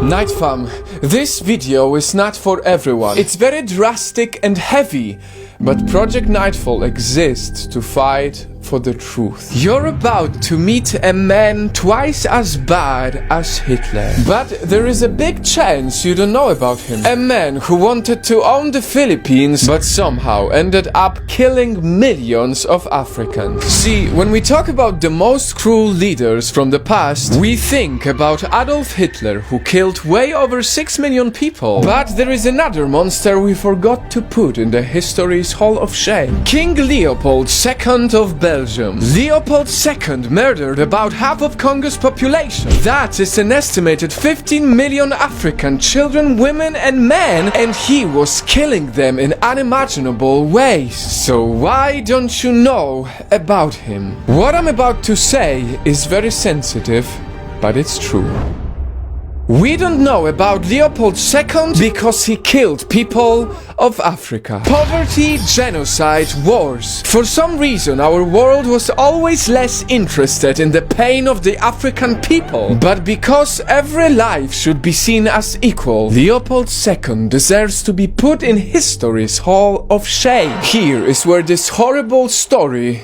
Night fam, this video is not for everyone. It's very drastic and heavy, but Project Nightfall exists to fight for the truth. You're about to meet a man twice as bad as Hitler. But there is a big chance you don't know about him. A man who wanted to own the Philippines, but somehow ended up killing millions of Africans. See, when we talk about the most cruel leaders from the past, we think about Adolf Hitler, who killed way over 6 million people. But there is another monster we forgot to put in the history's Hall of Shame. King Leopold II of Belgium. Leopold II murdered about half of Congo's population. That is an estimated 15 million African children, women and men, and he was killing them in unimaginable ways. So why don't you know about him? What I'm about to say is very sensitive, but it's true. We don't know about Leopold II because he killed people of Africa. Poverty, genocide, wars. For some reason, our world was always less interested in the pain of the African people. But because every life should be seen as equal, Leopold II deserves to be put in history's Hall of Shame. Here is where this horrible story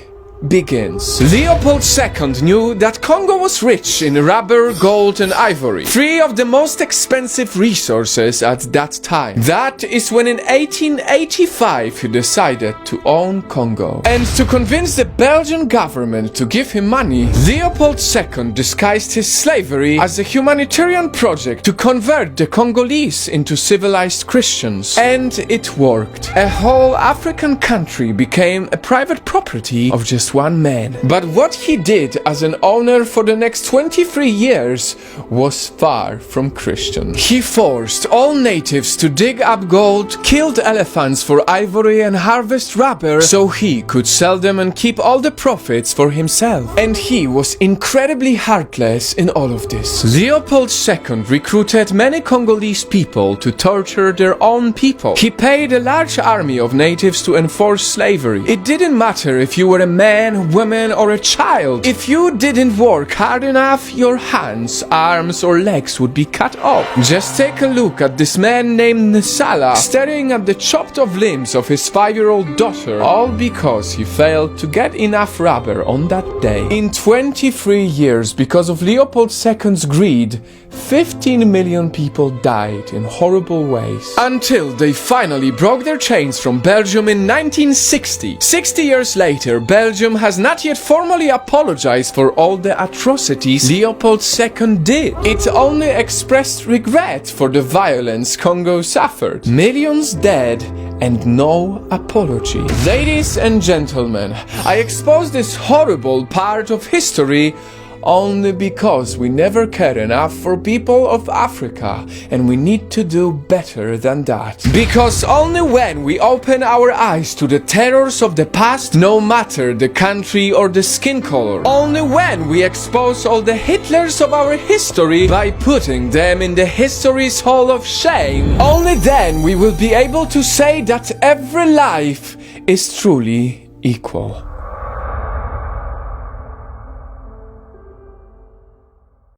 begins. Leopold II knew that Congo was rich in rubber, gold and ivory, three of the most expensive resources at that time. That is when in 1885 he decided to own Congo. And to convince the Belgian government to give him money, Leopold II disguised his slavery as a humanitarian project to convert the Congolese into civilized Christians. And it worked. A whole African country became a private property of just one man. But what he did as an owner for the next 23 years was far from Christian. He forced all natives to dig up gold, killed elephants for ivory and harvest rubber so he could sell them and keep all the profits for himself. And he was incredibly heartless in all of this. Leopold II recruited many Congolese people to torture their own people. He paid a large army of natives to enforce slavery. It didn't matter if you were a man, woman or a child. If you didn't work hard enough, your hands, arms or legs would be cut off. Just take a look at this man named Nsala staring at the chopped off limbs of his 5-year-old daughter, all because he failed to get enough rubber on that day. In 23 years, because of Leopold II's greed, 15 million people died in horrible ways. Until they finally broke their chains from Belgium in 1960. 60 years later, Belgium has not yet formally apologized for all the atrocities Leopold II did. It only expressed regret for the violence Congo suffered. Millions dead and no apology. Ladies and gentlemen, I expose this horrible part of history only because we never cared enough for people of Africa, and we need to do better than that. Because only when we open our eyes to the terrors of the past, no matter the country or the skin color, only when we expose all the Hitlers of our history by putting them in the history's Hall of Shame, only then we will be able to say that every life is truly equal.